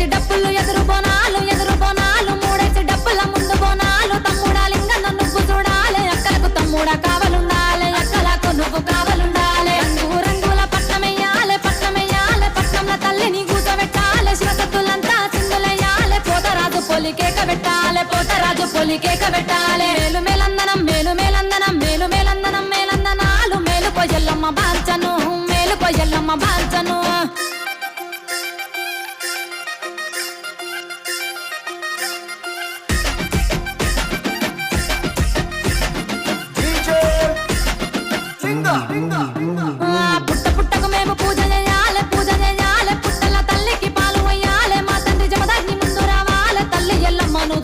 మూడేసి డప్పులు ఎదురు బోనాలు మూడేసి డప్పుల ముందు బోనాలు తమ్ముడా లింగన్న నువ్వు చూడాలి అక్కలకు తమ్ముడా కావలుండాలి అక్కలకు నువ్వు కావలుండాలి రంగుల పట్నమెయ్యాలి పట్నంలో తల్లిని కూసబెట్టాలి శివసత్తులంతా చిందులయ్యాలి పోతరాజు పొలికేక పెట్టాలి మేలు మేలందనం మేలందనాలు మేలుకో ఎల్లమ్మ బాల్చను పుట్టకు మేము పూజ చేయాలి పుట్టల తల్లికి పాలు వయ్యాలి మా తండ్రి జమదగ్ని ముందు రావాలి తల్లి ఎల్లమ్మను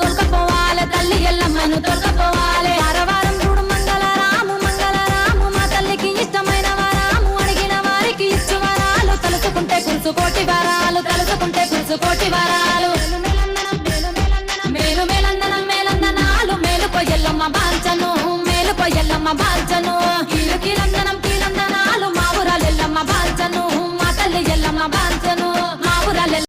తొలకపోవాలి వారవారం చూడు మంగళరాము మా తల్లికి ఇష్టమైన వారాము అడిగిన వారికి ఇచ్చు వరాలు తలుచుకుంటే కురుసు కోటి వరాలు మేలందనాలు మేలుకో ఎల్లమ్మ బాల్చను కీలు